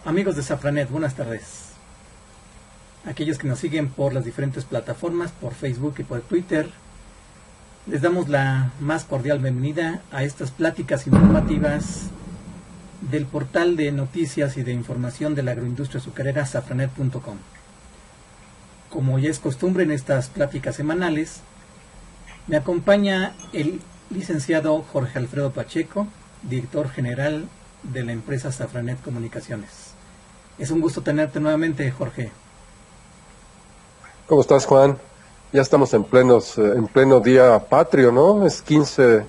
Amigos de Safranet, buenas tardes. Aquellos que nos siguen por las diferentes plataformas, por Facebook y por Twitter, les damos la más cordial bienvenida a estas pláticas informativas del portal de noticias y de información de la agroindustria azucarera safranet.com. Como ya es costumbre en estas pláticas semanales, me acompaña el licenciado Jorge Alfredo Pacheco, director general de la empresa Safranet Comunicaciones. Es un gusto tenerte nuevamente, Jorge. ¿Cómo estás, Juan? Ya estamos en pleno día patrio, ¿no? Es 15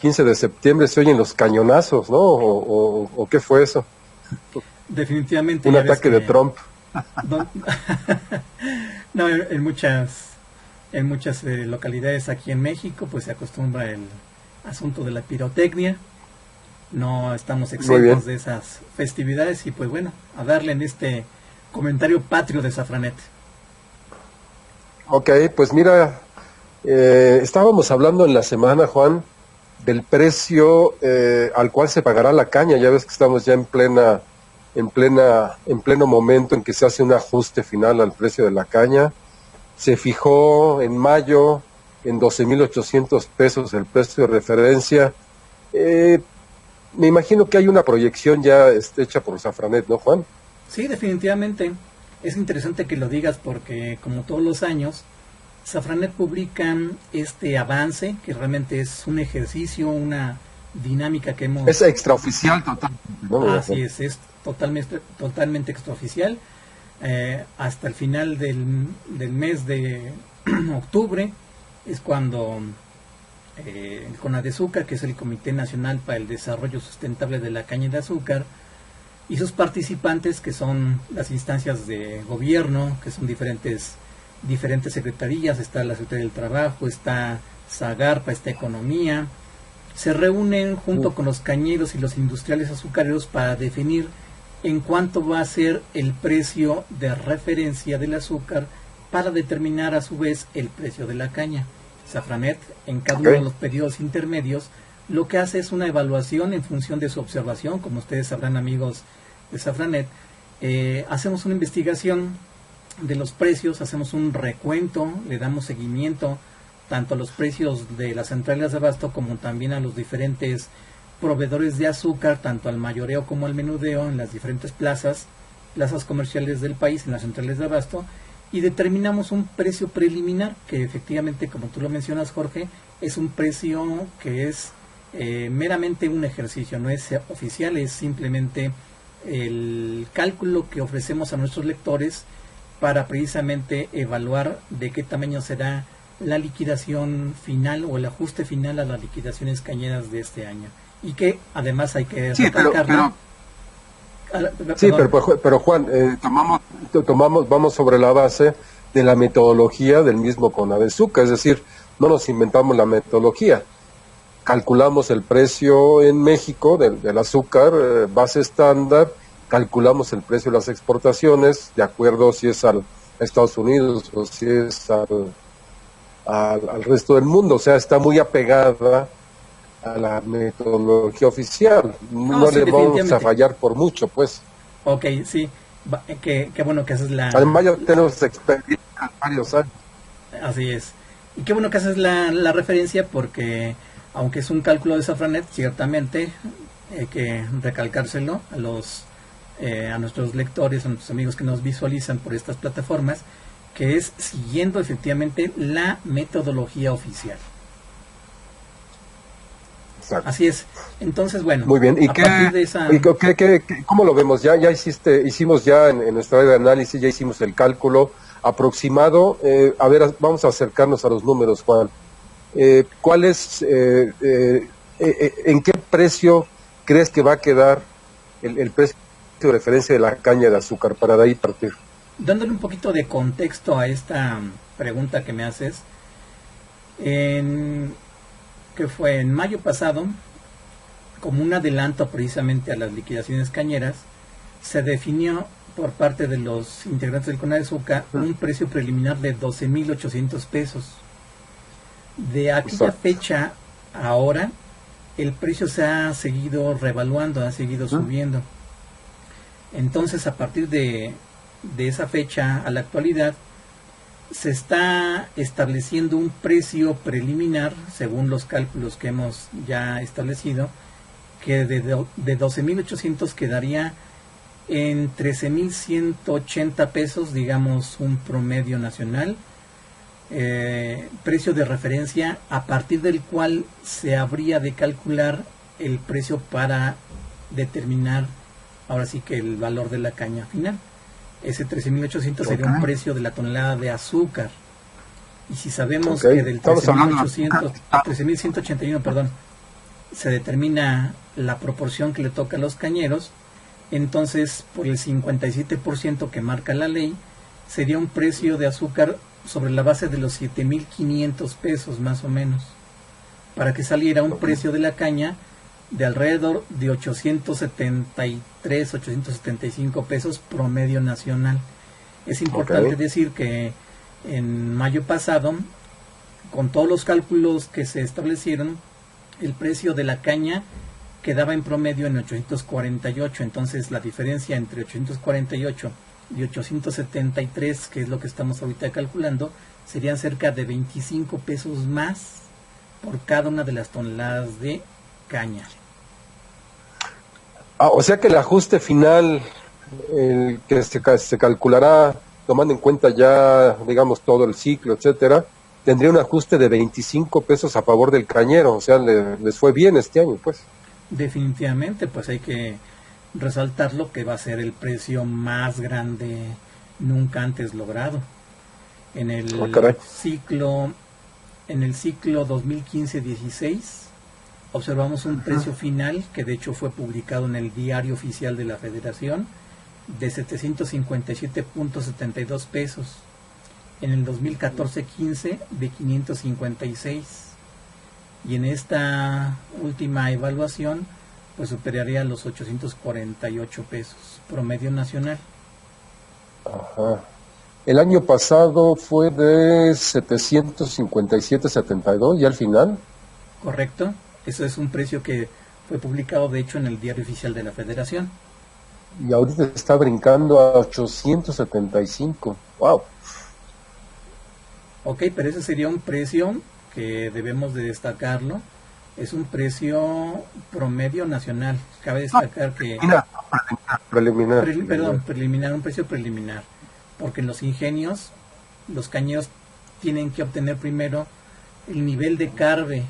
de septiembre, se oyen los cañonazos, ¿no? ¿O qué fue eso? Definitivamente. Un ataque de Trump. No, en muchas localidades aquí en México, pues se acostumbra el asunto de la pirotecnia. No estamos exentos de esas festividades y pues bueno, a darle en este comentario patrio de Safranet. Ok, pues mira, estábamos hablando en la semana, Juan, del precio al cual se pagará la caña. Ya ves que estamos ya en pleno momento en que se hace un ajuste final al precio de la caña. Se fijó en mayo en 12,800 pesos el precio de referencia. Me imagino que hay una proyección ya hecha por Safranet, ¿no, Juan? Sí, definitivamente. Es interesante que lo digas porque, como todos los años, Safranet publica este avance, que realmente es un ejercicio, una dinámica que hemos... Es extraoficial total, ¿no? Así es totalmente extraoficial. Hasta el final del mes de octubre es cuando el CONADEZUCAR, que es el Comité Nacional para el Desarrollo Sustentable de la Caña de Azúcar, y sus participantes, que son las instancias de gobierno, que son diferentes secretarías, está la Secretaría del Trabajo, está SAGARPA, está Economía, se reúnen junto con los cañeros y los industriales azucareros para definir en cuánto va a ser el precio de referencia del azúcar para determinar a su vez el precio de la caña. Safranet, en cada uno de los periodos intermedios, lo que hace es una evaluación en función de su observación. Como ustedes sabrán, amigos de Safranet, hacemos una investigación de los precios, hacemos un recuento, le damos seguimiento tanto a los precios de las centrales de abasto como también a los diferentes proveedores de azúcar, tanto al mayoreo como al menudeo en las diferentes plazas comerciales del país, en las centrales de abasto, y determinamos un precio preliminar que efectivamente, como tú lo mencionas, Jorge, es un precio que es meramente un ejercicio, no es oficial, es simplemente el cálculo que ofrecemos a nuestros lectores para precisamente evaluar de qué tamaño será la liquidación final o el ajuste final a las liquidaciones cañeras de este año. Y que además hay que recalcarlo. Pero Juan, vamos sobre la base de la metodología del mismo CONADEZUCA, es decir, no nos inventamos la metodología. Calculamos el precio en México del azúcar, base estándar, calculamos el precio de las exportaciones, de acuerdo si es a Estados Unidos o si es al resto del mundo, o sea, está muy apegada a la metodología oficial. No le vamos a fallar por mucho, pues. Ok, sí, qué bueno que haces la... Además ya tenemos experiencia varios años. Así es. Y qué bueno que haces la referencia porque, aunque es un cálculo de Safranet, ciertamente hay que recalcárselo a nuestros lectores, a nuestros amigos que nos visualizan por estas plataformas, que es siguiendo efectivamente la metodología oficial. Exacto. Así es. Entonces, bueno, muy bien. Partir de esa... ¿Cómo lo vemos? Hicimos ya en nuestra área de análisis, ya hicimos el cálculo aproximado. A ver, vamos a acercarnos a los números, Juan. ¿Cuál es, en qué precio crees que va a quedar el precio de referencia de la caña de azúcar para de ahí partir? Dándole un poquito de contexto a esta pregunta que me haces, que fue en mayo pasado, como un adelanto precisamente a las liquidaciones cañeras, se definió por parte de los integrantes del CONADEZUCA un precio preliminar de 12,800 pesos. De aquella fecha a ahora, el precio se ha seguido revaluando, ha seguido subiendo. Entonces, a partir de esa fecha a la actualidad, se está estableciendo un precio preliminar, según los cálculos que hemos ya establecido, que de 12.800 quedaría en 13.180 pesos, digamos un promedio nacional, precio de referencia a partir del cual se habría de calcular el precio para determinar ahora sí que el valor de la caña final. Ese 13.800 sería un precio de la tonelada de azúcar. Y si sabemos que del 13.181, perdón, se determina la proporción que le toca a los cañeros, entonces por el 57% que marca la ley, sería un precio de azúcar sobre la base de los 7.500 pesos más o menos, para que saliera un precio de la caña de alrededor de 873, 875 pesos promedio nacional. Es importante decir que en mayo pasado, con todos los cálculos que se establecieron, el precio de la caña quedaba en promedio en 848, entonces la diferencia entre 848 y 873, que es lo que estamos ahorita calculando, serían cerca de 25 pesos más por cada una de las toneladas de caña. O sea que el ajuste final, el que se calculará tomando en cuenta ya, digamos, todo el ciclo, etcétera, tendría un ajuste de 25 pesos a favor del cañero, o sea, les fue bien este año, pues. Definitivamente, pues hay que resaltar lo que va a ser el precio más grande nunca antes logrado. En el ciclo 2015-16 observamos un precio final que de hecho fue publicado en el Diario Oficial de la Federación de 757.72 pesos. En el 2014-15 de 556. Y en esta última evaluación pues superaría los 848 pesos promedio nacional. Ajá. El año pasado fue de 757.72 y al final. Correcto. Eso es un precio que fue publicado de hecho en el Diario Oficial de la Federación. Y ahorita está brincando a 875. ¡Wow! Ok, pero ese sería un precio que debemos de destacarlo. Es un precio promedio nacional. Cabe destacar que... Preliminar. Preliminar, un precio preliminar. Porque en los ingenios, los cañeros tienen que obtener primero el nivel de carbe,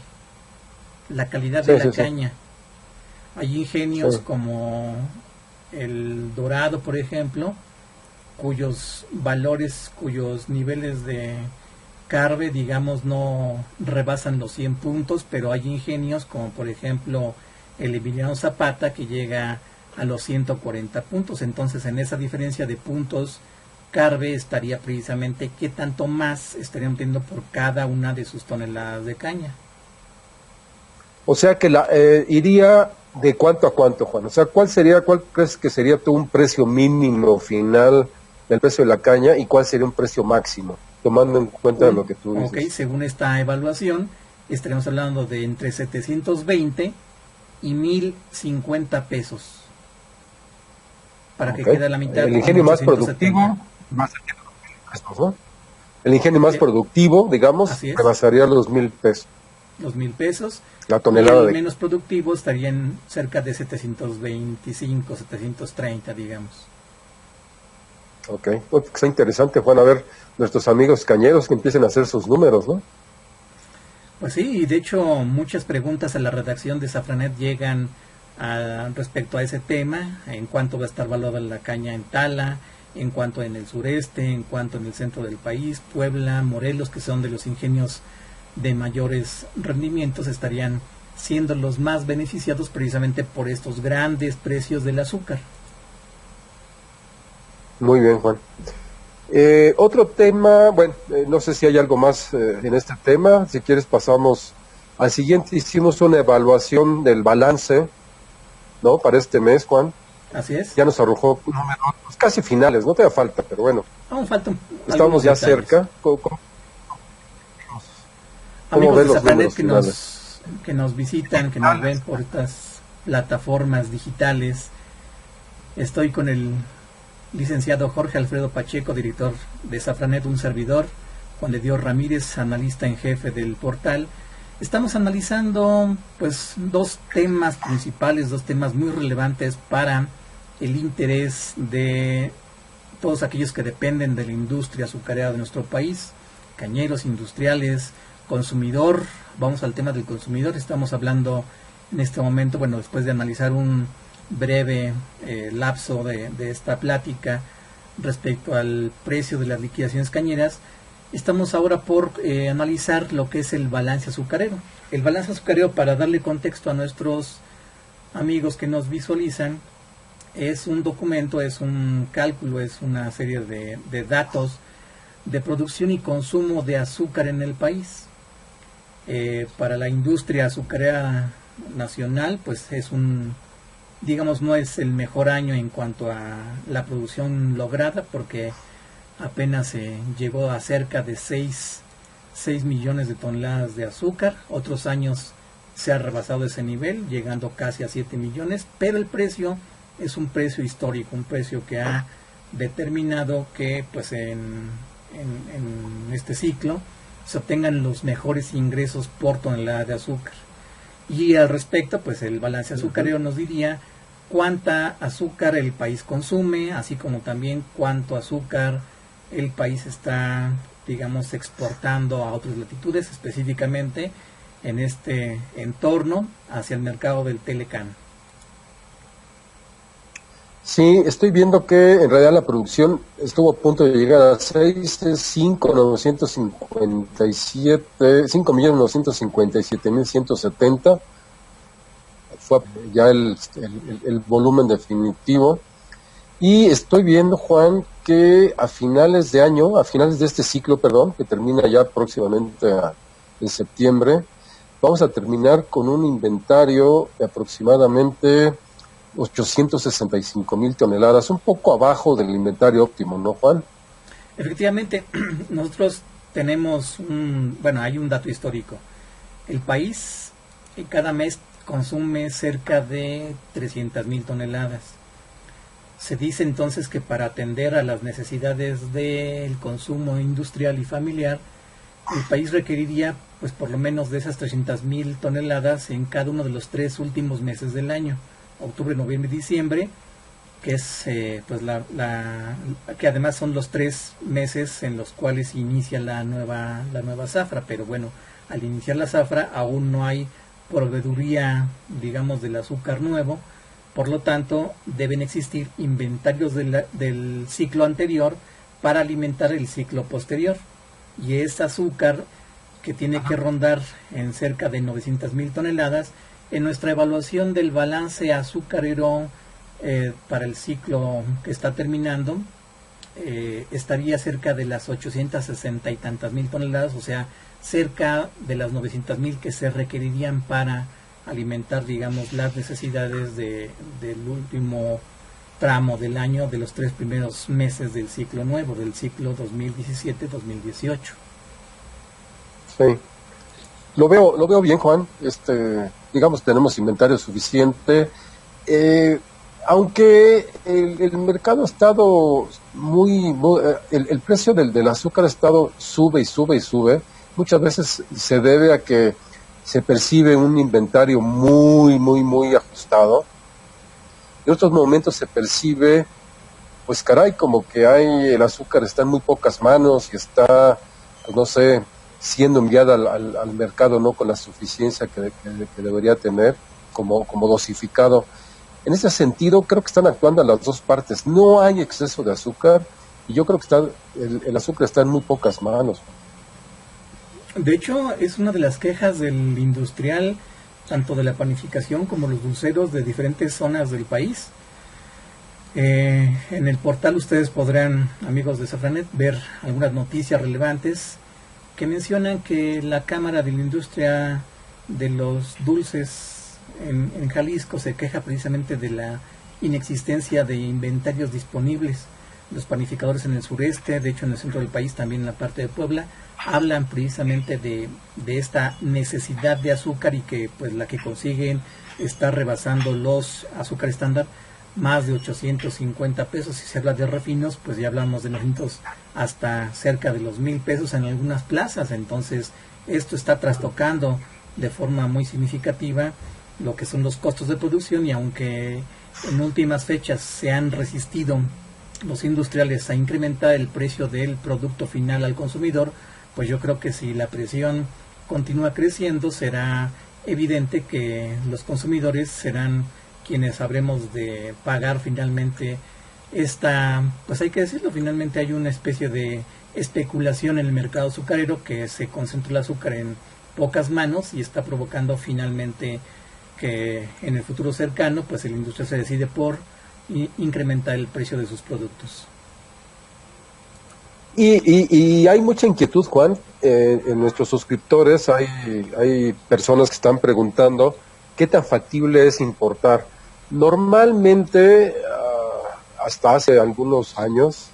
la calidad de la caña. Hay ingenios como el Dorado, por ejemplo, cuyos valores, cuyos niveles de carbe, digamos, no rebasan los 100 puntos, pero hay ingenios como por ejemplo el Emiliano Zapata que llega a los 140 puntos. Entonces en esa diferencia de puntos carbe estaría precisamente qué tanto más estarían obteniendo por cada una de sus toneladas de caña. O sea que iría de cuánto a cuánto, Juan. O sea, ¿cuál crees que sería tú un precio mínimo final del precio de la caña y cuál sería un precio máximo, tomando en cuenta lo que tú dices? Ok, según esta evaluación, estaremos hablando de entre 720 y 1.050 pesos. Para que quede la mitad. El ingenio más productivo, el ingenio más productivo, digamos, rebasaría los 1,000 pesos. Los 1,000 pesos. La tonelada. Y el menos productivo estaría en cerca de 725, 730, digamos. Ok, pues está interesante, Juan, a ver nuestros amigos cañeros que empiecen a hacer sus números, ¿no? Pues sí, y de hecho muchas preguntas a la redacción de Safranet llegan respecto a ese tema, en cuánto va a estar valorada la caña en Tala, en cuanto en el sureste, en cuanto en el centro del país, Puebla, Morelos, que son de los ingenios de mayores rendimientos, estarían siendo los más beneficiados precisamente por estos grandes precios del azúcar. Muy bien, Juan. Otro tema, bueno, no sé si hay algo más en este tema, si quieres pasamos al siguiente. Hicimos una evaluación del balance, ¿no? Para este mes, Juan. Así es. Ya nos arrojó números casi finales, no te da falta, pero bueno. Aún faltan. Estamos ya detalles cerca. Amigos de Safranet que nos visitan, que nos ven por estas plataformas digitales, Estoy con el licenciado Jorge Alfredo Pacheco, director de Safranet, un servidor, Juan de Dios Ramírez, analista en jefe del portal. Estamos analizando pues dos temas principales, dos temas muy relevantes para el interés de todos aquellos que dependen de la industria azucarera de nuestro país, cañeros, industriales, consumidor. Vamos al tema del consumidor. Estamos hablando en este momento, bueno, después de analizar un breve lapso de esta plática respecto al precio de las liquidaciones cañeras, estamos ahora por analizar lo que es el balance azucarero. El balance azucarero, para darle contexto a nuestros amigos que nos visualizan, es un documento, es un cálculo, es una serie de datos de producción y consumo de azúcar en el país. Para la industria azucarera nacional, pues es digamos, no es el mejor año en cuanto a la producción lograda, porque apenas llegó a cerca de 6 millones de toneladas de azúcar. Otros años se ha rebasado ese nivel, llegando casi a 7 millones, pero el precio es un precio histórico, un precio que ha determinado que pues en este ciclo se obtengan los mejores ingresos por tonelada de azúcar. Y al respecto, pues el balance azucarero nos diría cuánta azúcar el país consume, así como también cuánto azúcar el país está, digamos, exportando a otras latitudes, específicamente en este entorno hacia el mercado del Telecán. Sí, estoy viendo que en realidad la producción estuvo a punto de llegar a 5.957.170. Fue ya el volumen definitivo. Y estoy viendo, Juan, que a finales de este ciclo, que termina ya próximamente en septiembre, vamos a terminar con un inventario de aproximadamente 865,000 toneladas, un poco abajo del inventario óptimo, ¿no, Juan? Efectivamente, nosotros tenemos hay un dato histórico. El país cada mes consume cerca de 300,000 toneladas. Se dice entonces que para atender a las necesidades del consumo industrial y familiar, el país requeriría pues por lo menos de esas 300,000 toneladas en cada uno de los 3 últimos meses del año, octubre, noviembre y diciembre, que es que además son los 3 meses en los cuales inicia la nueva zafra. Pero bueno, al iniciar la zafra aún no hay proveeduría, digamos, del azúcar nuevo. Por lo tanto, deben existir inventarios del ciclo anterior para alimentar el ciclo posterior. Y es azúcar que tiene que rondar en cerca de 900,000 toneladas. En nuestra evaluación del balance azucarero para el ciclo que está terminando, estaría cerca de las 860 y tantas mil toneladas, o sea, cerca de las 900,000 que se requerirían para alimentar, digamos, las necesidades del último tramo del año, de los 3 primeros meses del ciclo nuevo, del ciclo 2017-2018. Sí, lo veo bien, Juan. Digamos, tenemos inventario suficiente, aunque el mercado ha estado el precio del azúcar ha estado sube y sube y sube. Muchas veces se debe a que se percibe un inventario muy, muy, muy ajustado. En otros momentos se percibe, pues caray, como que el azúcar está en muy pocas manos y está, pues no sé, siendo enviada al mercado no con la suficiencia que debería tener, como dosificado. En ese sentido, creo que están actuando las dos partes. No hay exceso de azúcar y yo creo que el azúcar está en muy pocas manos. De hecho, es una de las quejas del industrial, tanto de la panificación como los dulceros de diferentes zonas del país. En el portal ustedes podrán, amigos de Safranet, ver algunas noticias relevantes que mencionan que la Cámara de la Industria de los Dulces en Jalisco se queja precisamente de la inexistencia de inventarios disponibles. Los panificadores en el sureste, de hecho en el centro del país, también en la parte de Puebla, hablan precisamente de esta necesidad de azúcar y que pues la que consiguen está rebasando los azúcar estándar, más de 850 pesos. Si se habla de refinos, pues ya hablamos de 900 hasta cerca de los 1,000 pesos en algunas plazas. Entonces esto está trastocando de forma muy significativa lo que son los costos de producción, y aunque en últimas fechas se han resistido los industriales a incrementar el precio del producto final al consumidor, pues yo creo que si la presión continúa creciendo, será evidente que los consumidores serán quienes habremos de pagar finalmente esta, pues hay que decirlo, finalmente hay una especie de especulación en el mercado azucarero, que se concentra el azúcar en pocas manos y está provocando finalmente que en el futuro cercano pues la industria se decide por incrementar el precio de sus productos. Y hay mucha inquietud, Juan, en nuestros suscriptores hay personas que están preguntando qué tan factible es importar. Normalmente, hasta hace algunos años,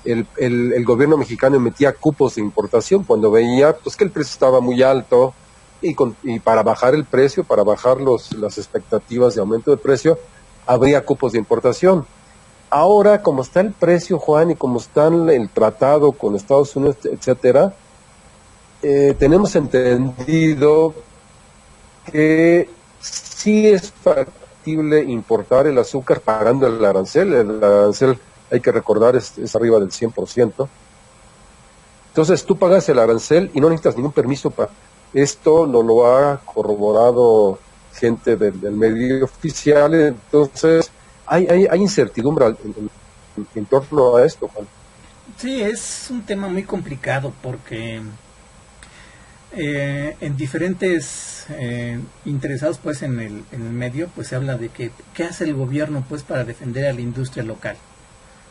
el gobierno mexicano emitía cupos de importación cuando veía pues que el precio estaba muy alto, y para bajar el precio, para bajar las expectativas de aumento de precio, habría cupos de importación. Ahora, como está el precio, Juan, y como está el tratado con Estados Unidos, etcétera, tenemos entendido que sí es factible importar el azúcar pagando el arancel. El arancel, hay que recordar, es arriba del 100%. Entonces, tú pagas el arancel y no necesitas ningún permiso para... Esto no lo ha corroborado gente del medio oficial, entonces hay incertidumbre en torno a esto, Juan. Sí, es un tema muy complicado porque en diferentes interesados pues en el medio pues se habla de que qué hace el gobierno pues para defender a la industria local.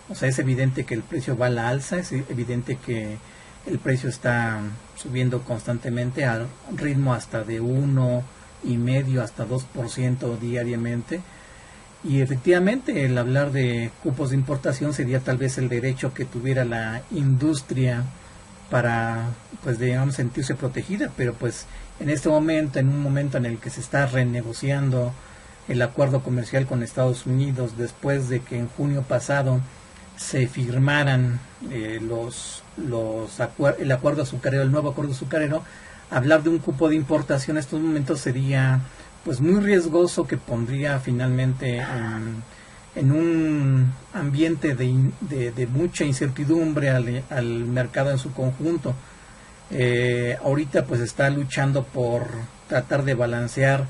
O sea, es evidente que el precio va a la alza, es evidente que el precio está subiendo constantemente al ritmo hasta de 1,5 hasta 2% diariamente. Y efectivamente el hablar de cupos de importación sería tal vez el derecho que tuviera la industria para, pues digamos, sentirse protegida, pero pues en este momento, en un momento en el que se está renegociando el acuerdo comercial con Estados Unidos, después de que en junio pasado se firmaran el acuerdo azucarero, el nuevo acuerdo azucarero, hablar de un cupo de importación en estos momentos sería pues muy riesgoso, que pondría finalmente en un ambiente de mucha incertidumbre al mercado en su conjunto. Ahorita pues está luchando por tratar de balancear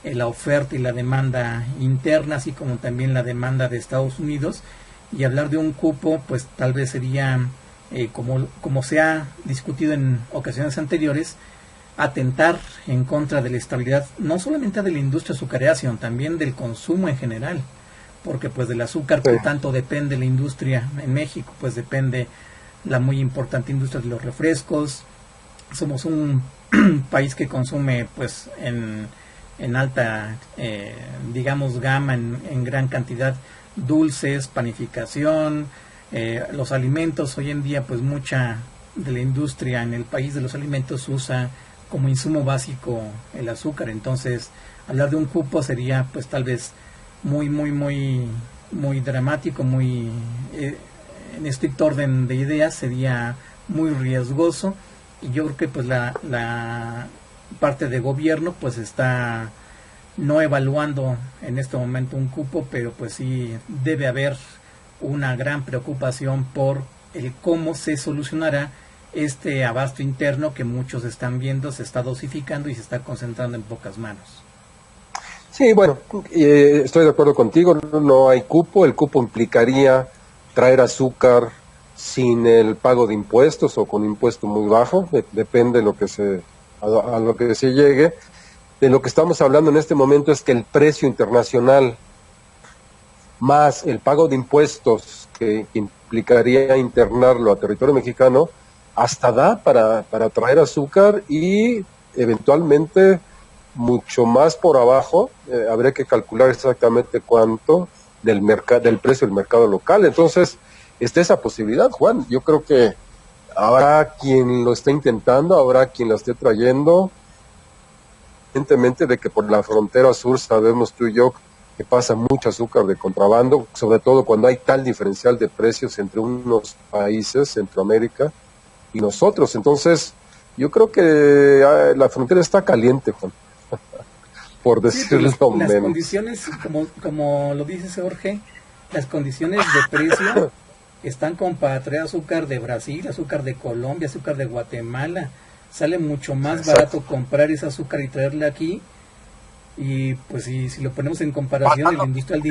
la oferta y la demanda interna, así como también la demanda de Estados Unidos, y hablar de un cupo pues tal vez sería, como se ha discutido en ocasiones anteriores, atentar en contra de la estabilidad no solamente de la industria azucarera, sino también del consumo en general, porque pues del azúcar que tanto depende la industria en México, pues depende la muy importante industria de los refrescos. Somos un país que consume pues en alta digamos gama, en gran cantidad, dulces, panificación, los alimentos. Hoy en día pues mucha de la industria en el país de los alimentos usa como insumo básico el azúcar. Entonces hablar de un cupo sería pues tal vez muy dramático, muy en estricto orden de ideas sería muy riesgoso, y yo creo que pues la parte de gobierno pues está no evaluando en este momento un cupo, pero pues sí debe haber una gran preocupación por el cómo se solucionará este abasto interno que muchos están viendo se está dosificando y se está concentrando en pocas manos. Sí, bueno, estoy de acuerdo contigo, no hay cupo. El cupo implicaría traer azúcar sin el pago de impuestos o con impuesto muy bajo, depende de lo que a lo que se llegue. De lo que estamos hablando en este momento es que el precio internacional más el pago de impuestos que implicaría internarlo a territorio mexicano, hasta da para traer azúcar, y eventualmente mucho más por abajo. Habría que calcular exactamente cuánto del precio del mercado local. Entonces está esa posibilidad, Juan. Yo creo que habrá quien lo esté intentando, habrá quien lo esté trayendo, evidentemente de que por la frontera sur sabemos tú y yo que pasa mucho azúcar de contrabando, sobre todo cuando hay tal diferencial de precios entre unos países, Centroamérica y nosotros. Entonces, yo creo que la frontera está caliente, Juan, por Sí, pues decirlo las menos. condiciones, como lo dice Jorge, las condiciones de precio están con para traer azúcar de Brasil, azúcar de Colombia, azúcar de Guatemala. Sale mucho más barato comprar ese azúcar y traerla aquí. Y pues si lo ponemos en comparación, el industrial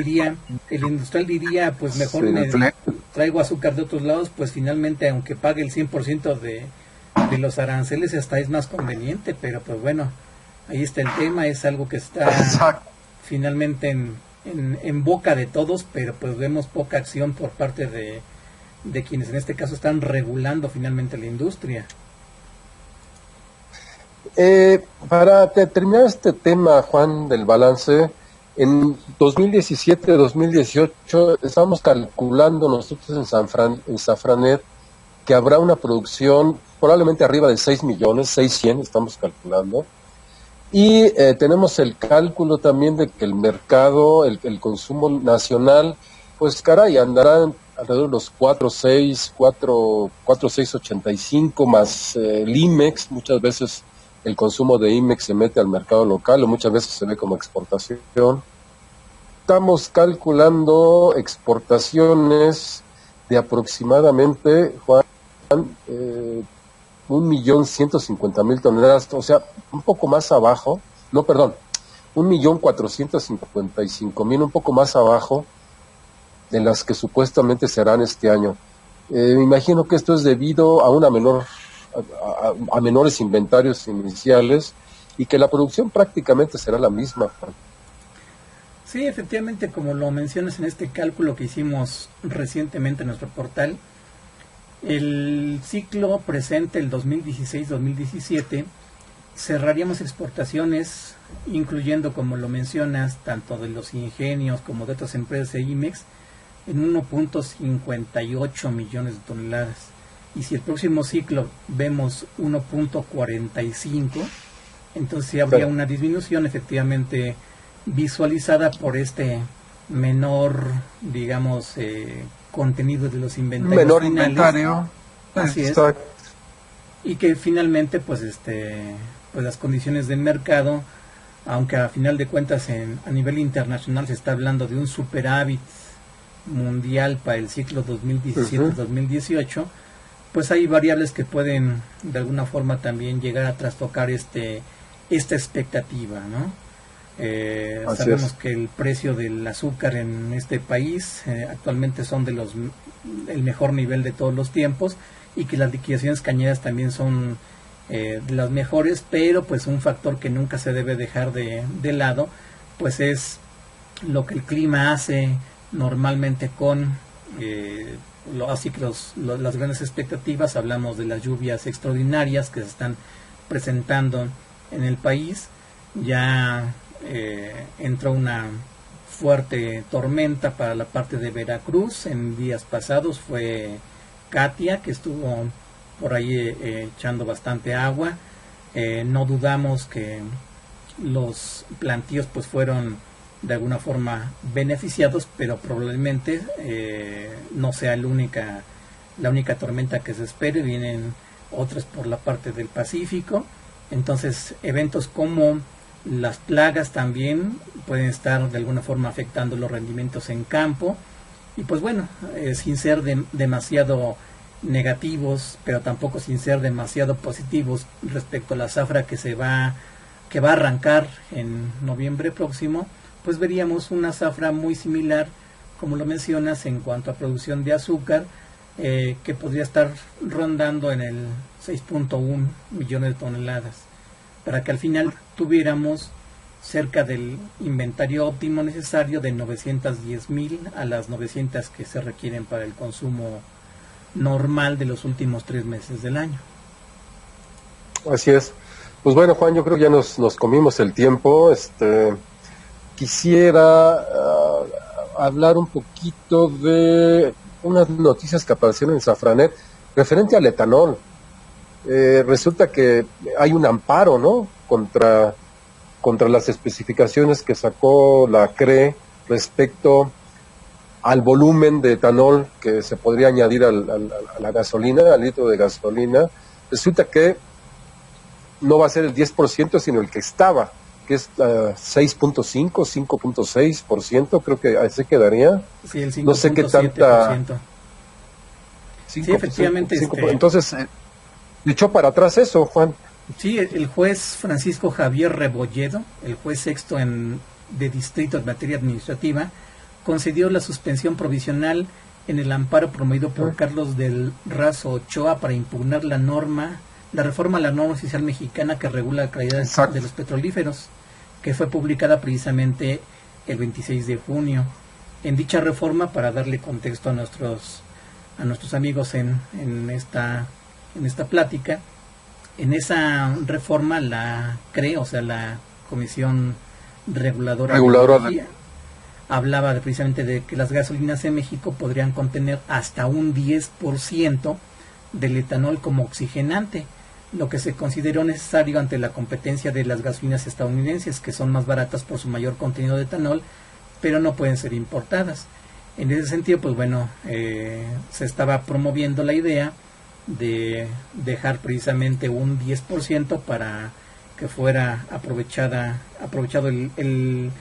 diría, pues mejor Sí, me traigo azúcar de otros lados, pues finalmente aunque pague el 100% de los aranceles hasta es más conveniente, pero pues bueno, ahí está el tema, es algo que está exacto. finalmente en boca de todos, pero pues vemos poca acción por parte de quienes en este caso están regulando finalmente la industria. Para terminar este tema, Juan, del balance, en 2017-2018 estamos calculando nosotros en Safranet que habrá una producción probablemente arriba de 6 millones, 600 estamos calculando, y tenemos el cálculo también de que el mercado, el consumo nacional, pues caray, andará alrededor de los 4,685 más el IMEX. Muchas veces el consumo de IMEX se mete al mercado local o muchas veces se ve como exportación. Estamos calculando exportaciones de aproximadamente, Juan, 1.150.000 toneladas, o sea, un poco más abajo, no, perdón, 1.455.000, un poco más abajo de las que supuestamente serán este año. Me imagino que esto es debido a una a menores inventarios iniciales y que la producción prácticamente será la misma. Sí, efectivamente, como lo mencionas en este cálculo que hicimos recientemente en nuestro portal, el ciclo presente, el 2016-2017, cerraríamos exportaciones, incluyendo, como lo mencionas, tanto de los ingenios como de otras empresas de IMEX, en 1.58 millones de toneladas. Y si el próximo ciclo vemos 1.45, entonces sí habría una disminución efectivamente visualizada por este menor, digamos, contenido de los inventarios menor finales. Inventario. Así es. Y que finalmente pues pues las condiciones del mercado, aunque a final de cuentas a nivel internacional se está hablando de un superávit mundial para el ciclo 2017-2018, pues hay variables que pueden de alguna forma también llegar a trastocar esta expectativa, ¿no? Sabemos que el precio del azúcar en este país actualmente son el mejor nivel de todos los tiempos, y que las liquidaciones cañeras también son de las mejores, pero pues un factor que nunca se debe dejar de lado, pues es lo que el clima hace normalmente con así que las grandes expectativas. Hablamos de las lluvias extraordinarias que se están presentando en el país. Ya entró una fuerte tormenta para la parte de Veracruz en días pasados, fue Katia, que estuvo por ahí echando bastante agua. No dudamos que los plantíos pues fueron de alguna forma beneficiados, pero probablemente no sea la única tormenta que se espere. Vienen otras por la parte del Pacífico. Entonces eventos como las plagas también pueden estar de alguna forma afectando los rendimientos en campo. Y pues bueno, sin ser demasiado negativos, pero tampoco sin ser demasiado positivos respecto a la zafra que va a arrancar en noviembre próximo, pues veríamos una zafra muy similar, como lo mencionas, en cuanto a producción de azúcar, que podría estar rondando en el 6.1 millones de toneladas, para que al final tuviéramos cerca del inventario óptimo necesario de 910.000 a las 900 que se requieren para el consumo normal de los últimos 3 meses del año. Así es. Pues bueno, Juan, yo creo que ya nos comimos el tiempo. Quisiera hablar un poquito de unas noticias que aparecieron en Safranet referente al etanol. Resulta que hay un amparo, ¿no?, contra las especificaciones que sacó la CRE respecto al volumen de etanol que se podría añadir a la gasolina, al litro de gasolina. Resulta que no va a ser el 10%, sino el que estaba, que es 6.5, 5.6%, creo que así quedaría. Sí, el 5.7%. No sé qué tanta... Sí, efectivamente. Entonces, echó para atrás eso, Juan. Sí, el juez Francisco Javier Rebolledo, el juez sexto de distrito en materia administrativa, concedió la suspensión provisional en el amparo promovido por Carlos del Razo Ochoa para impugnar la reforma a la norma oficial mexicana que regula la calidad de los petrolíferos, que fue publicada precisamente el 26 de junio. En dicha reforma, para darle contexto a nuestros amigos en esta plática, en esa reforma la Comisión Reguladora de Energía hablaba precisamente de que las gasolinas en México podrían contener hasta un 10% del etanol como oxigenante, lo que se consideró necesario ante la competencia de las gasolinas estadounidenses, que son más baratas por su mayor contenido de etanol, pero no pueden ser importadas. En ese sentido, pues bueno, se estaba promoviendo la idea de dejar precisamente un 10% para que fuera aprovechado el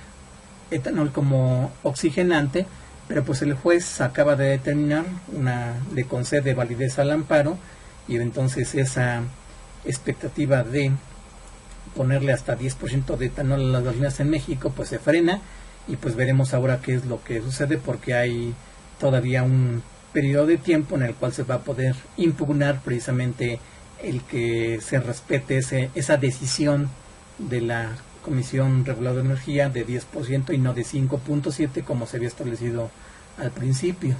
etanol como oxigenante, pero pues el juez acaba de determinar, le concede validez al amparo, y entonces esa expectativa de ponerle hasta 10% de etanol a las gasolinas en México pues se frena, y pues veremos ahora qué es lo que sucede, porque hay todavía un periodo de tiempo en el cual se va a poder impugnar precisamente el que se respete esa decisión de la Comisión Reguladora de Energía de 10% y no de 5.7 como se había establecido al principio.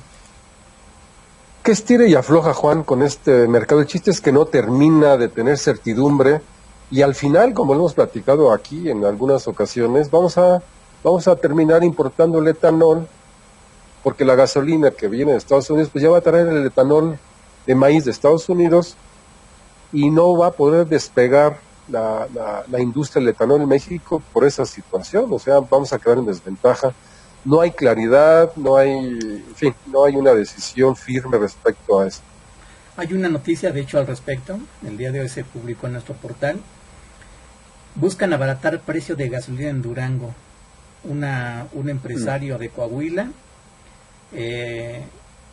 ¿Qué estira y afloja, Juan, con este mercado? El chiste es que no termina de tener certidumbre, y al final, como lo hemos platicado aquí en algunas ocasiones, vamos a terminar importando el etanol, porque la gasolina que viene de Estados Unidos pues ya va a traer el etanol de maíz de Estados Unidos, y no va a poder despegar la industria del etanol en México por esa situación. O sea, vamos a quedar en desventaja. No hay claridad, no hay una decisión firme respecto a eso. Hay una noticia, de hecho, al respecto. El día de hoy se publicó en nuestro portal. Buscan abaratar el precio de gasolina en Durango. Un empresario de Coahuila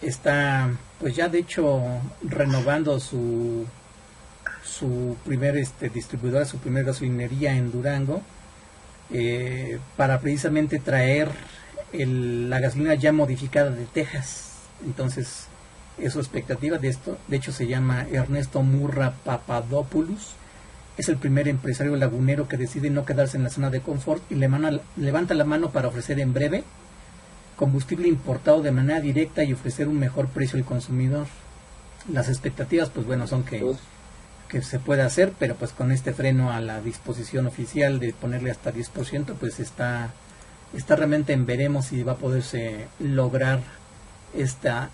está, pues ya de hecho, renovando su primer distribuidora, su primer gasolinería en Durango, para precisamente traer la gasolina ya modificada de Texas. Entonces es su expectativa de esto. De hecho se llama Ernesto Murra Papadopoulos. Es el primer empresario lagunero que decide no quedarse en la zona de confort y levanta la mano para ofrecer en breve combustible importado de manera directa y ofrecer un mejor precio al consumidor. Las expectativas, pues bueno, son que se pueda hacer, pero pues con este freno a la disposición oficial de ponerle hasta 10%, pues está realmente en veremos si va a poderse lograr esta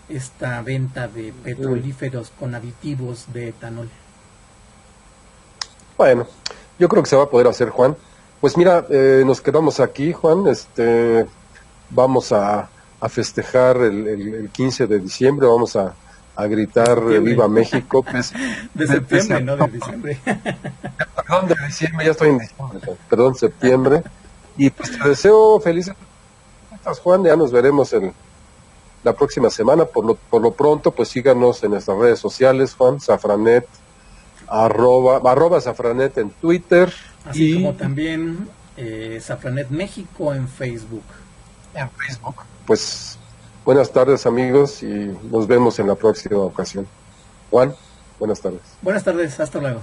venta de petrolíferos con aditivos de etanol. Bueno, yo creo que se va a poder hacer, Juan. Pues mira, nos quedamos aquí, Juan. Vamos a festejar el 15 de diciembre, vamos a gritar Viva México. De septiembre, no de diciembre. Perdón, de diciembre, ya estoy en diciembre. Perdón, septiembre. Y pues te deseo felices fiestas, Juan. Ya nos veremos la próxima semana. Por lo pronto, pues síganos en nuestras redes sociales, Juan. Safranet, arroba Safranet en Twitter. Así como también Safranet México en Facebook. Pues buenas tardes, amigos, y nos vemos en la próxima ocasión. Juan, buenas tardes. Buenas tardes, hasta luego.